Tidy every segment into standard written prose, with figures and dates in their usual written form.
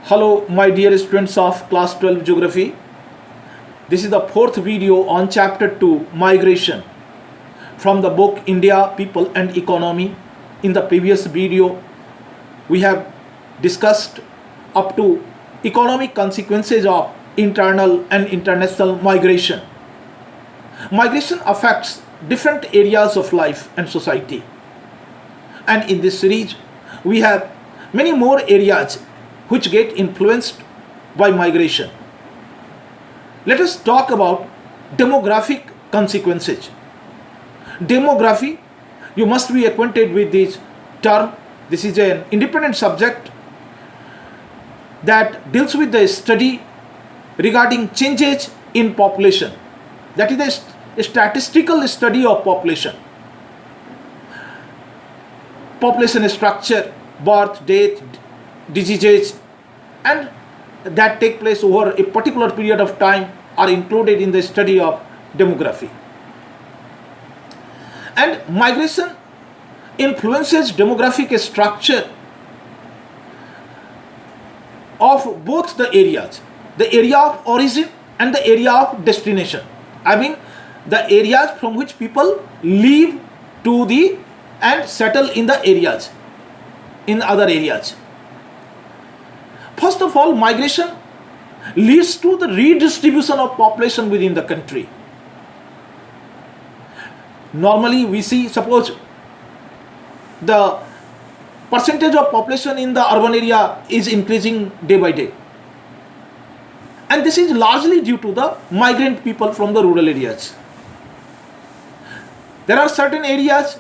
Hello, my dear students of class 12 Geography. This is the fourth video on chapter 2 Migration from the book India, People and Economy. In the previous video, we have discussed up to economic consequences of internal and international migration. Migration affects different areas of life and society. And in this series, we have many more areas which get influenced by migration. Let us talk about demographic consequences. Demography, you must be acquainted with this term. This is an independent subject that deals with the study regarding changes in population. That is a statistical study of population. Population structure, birth, death, diseases, and that take place over a particular period of time are included in the study of demography. And migration influences demographic structure of both the areas, the area of origin and the area of destination. I mean the areas from which people leave to the and settle in the areas, in other areas. First of all, migration leads to the redistribution of population within the country. Normally we see, suppose the percentage of population in the urban area is increasing day by day. And this is largely due to the migrant people from the rural areas. There are certain areas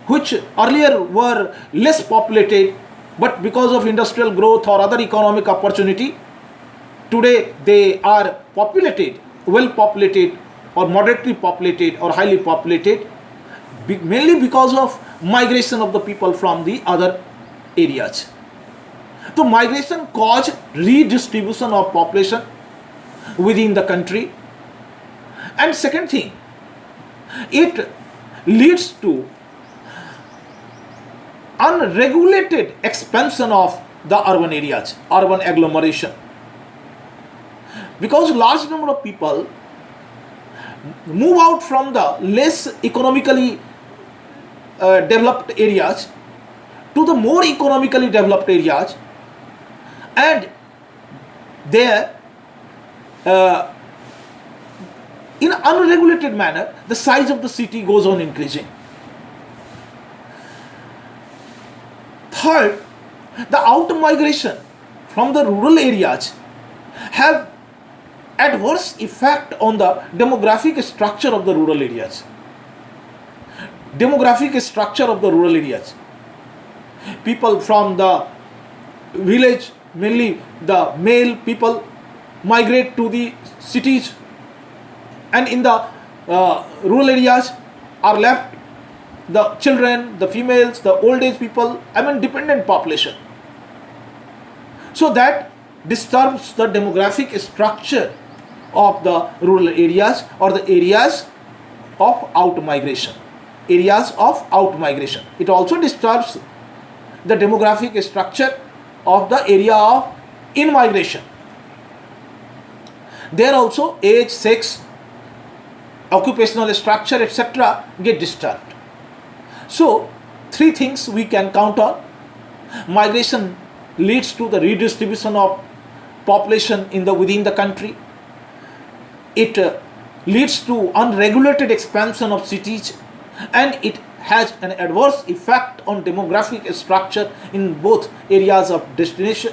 which earlier were less populated, but because of industrial growth or other economic opportunity, today they are populated, well populated or moderately populated or highly populated, mainly because of migration of the people from the other areas. So migration caused redistribution of population within the country. And second thing, it leads to unregulated expansion of the urban areas, urban agglomeration. Because large number of people move out from the less economically developed areas to the more economically developed areas, and there in unregulated manner the size of the city goes on increasing. Third, the out migration from the rural areas have adverse effect on the demographic structure of the rural areas. Demographic structure of the rural areas. People from the village, mainly the male people, migrate to the cities, and in the rural areas are left the children, the females, the old age people, dependent population. So that disturbs the demographic structure of the rural areas or the areas of out migration. Areas of out migration. It also disturbs the demographic structure of the area of in migration. There also age, sex, occupational structure, etc. get disturbed. So, three things we can count on. Migration leads to the redistribution of population within the country. It leads to unregulated expansion of cities, and it has an adverse effect on demographic structure in both areas of destination,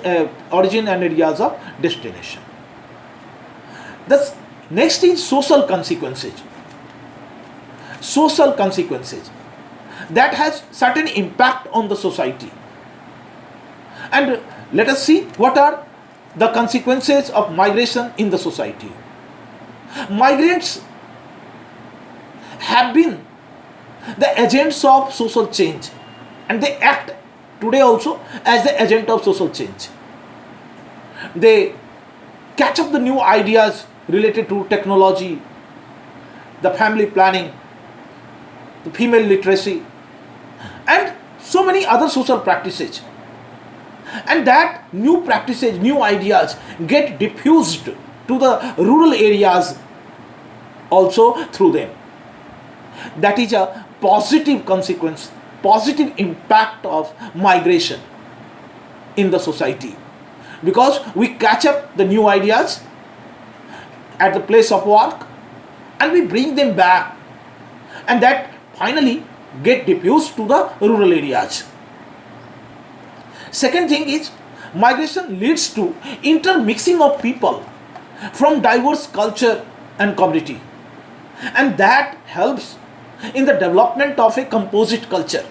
origin and areas of destination. The next is social consequences. Social consequences that has certain impact on the society. And let us see what are the consequences of migration in the society. Migrants have been the agents of social change, and they act today also as the agent of social change. They catch up the new ideas related to technology, the family planning, the female literacy, and so many other social practices. And that new practices, new ideas get diffused to the rural areas also through them. That is a positive consequence, positive impact of migration in the society, because we catch up the new ideas at the place of work and we bring them back, and that finally get diffused to the rural areas. Second thing is, migration leads to intermixing of people from diverse culture and community, and that helps in the development of a composite culture.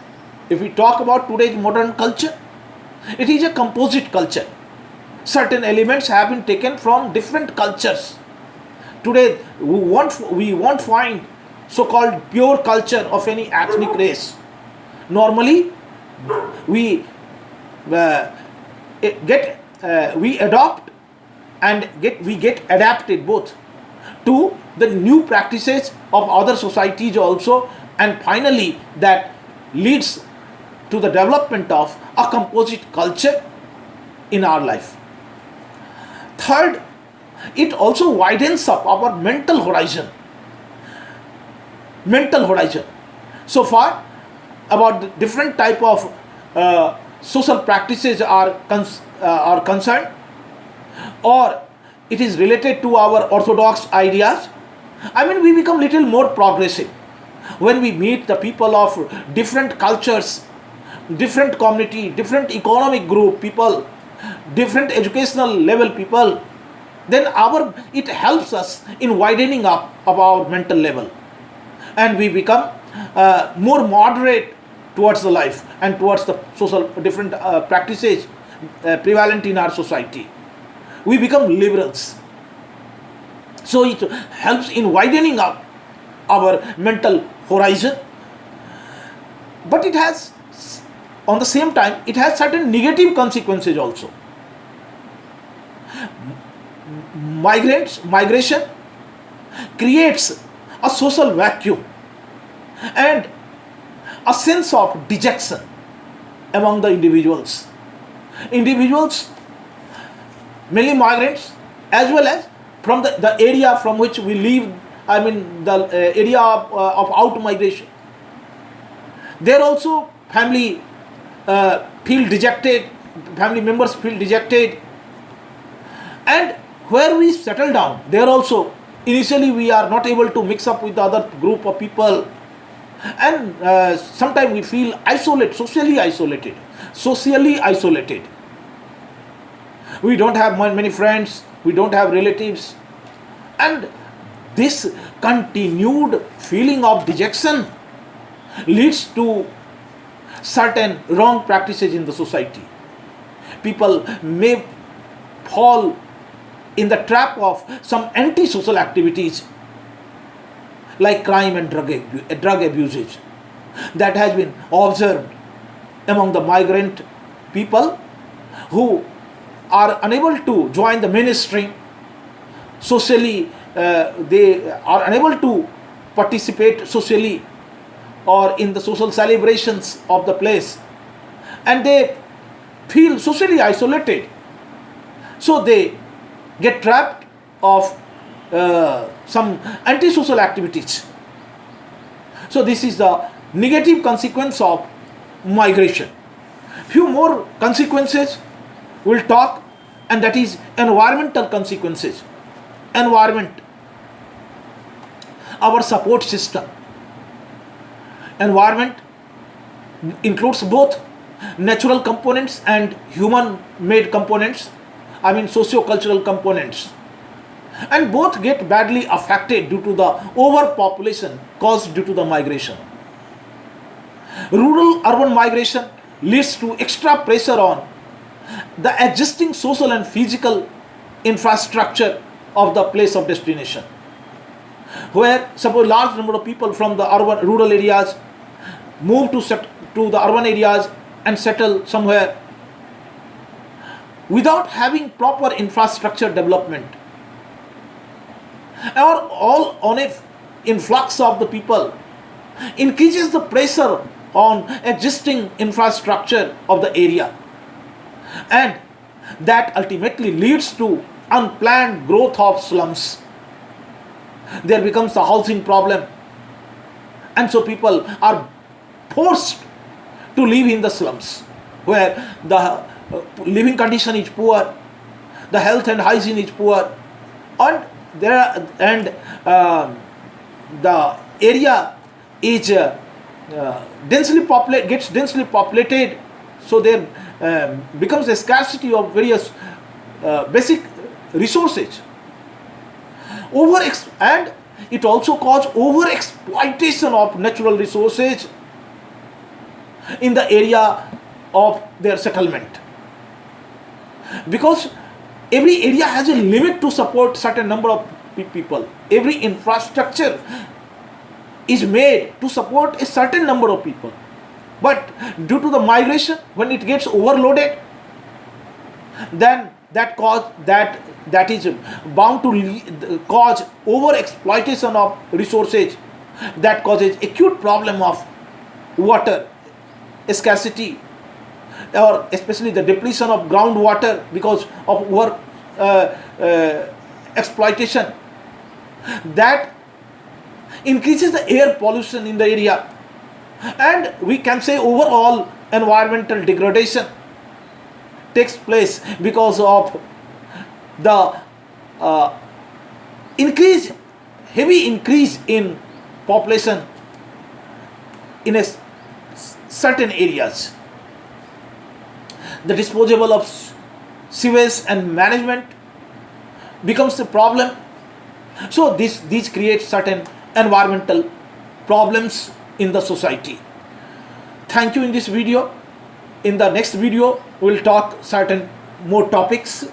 If we talk about today's modern culture, it is a composite culture. Certain elements have been taken from different cultures. Today we won't find so-called pure culture of any ethnic race. Normally we we adopt and we get adapted both to the new practices of other societies also, and finally that leads to the development of a composite culture in our life. Third, it also widens up our mental horizon. So far about the different type of social practices are concerned, or it is related to our orthodox ideas. I mean, we become little more progressive when we meet the people of different cultures, different community, different economic group people, different educational level people. Then it helps us in widening up of our mental level, and we become more moderate towards the life and towards the social different practices prevalent in our society. We become liberals. So it helps in widening up our mental horizon. But it has, on the same time, it has certain negative consequences also. Migration creates a social vacuum and a sense of dejection among the individuals. Mainly migrants, as well as from the area from which we live, I mean the area of out migration. There also family members feel dejected, and where we settle down, there also initially we are not able to mix up with the other group of people, and sometimes we feel socially isolated. We don't have many friends, we don't have relatives, and this continued feeling of dejection leads to certain wrong practices in the society. People may fall in the trap of some anti-social activities like crime and drug abusage that has been observed among the migrant people who are unable to join the mainstream socially. They are unable to participate socially or in the social celebrations of the place, and they feel socially isolated, so they get trapped of some antisocial activities. So this is the negative consequence of migration. Few more consequences we'll talk, and that is environmental consequences. Environment, our support system. Environment includes both natural components and human made components, I mean socio-cultural components, and both get badly affected due to the overpopulation caused due to the migration. Rural urban migration leads to extra pressure on the existing social and physical infrastructure of the place of destination, where suppose large number of people from the rural areas move to the urban areas and settle somewhere without having proper infrastructure development, or all on a influx of the people increases the pressure on existing infrastructure of the area. and that ultimately leads to unplanned growth of slums. There becomes a housing problem, and so people are forced to live in the slums where the living condition is poor, the health and hygiene is poor, and the area is gets densely populated, so there becomes a scarcity of various basic resources. And it also causes over exploitation of natural resources in the area of their settlement, because every area has a limit to support certain number of people. Every infrastructure is made to support a certain number of people, but due to the migration, when it gets overloaded, then that is bound to cause over exploitation of resources, that causes acute problem of water scarcity, or especially the depletion of groundwater because of over exploitation. That increases the air pollution in the area, and we can say overall environmental degradation takes place because of the heavy increase in population in certain areas. The disposal of sewage and management becomes a problem. So these create certain environmental problems in the society. Thank you in this video. In the next video, we'll talk certain more topics.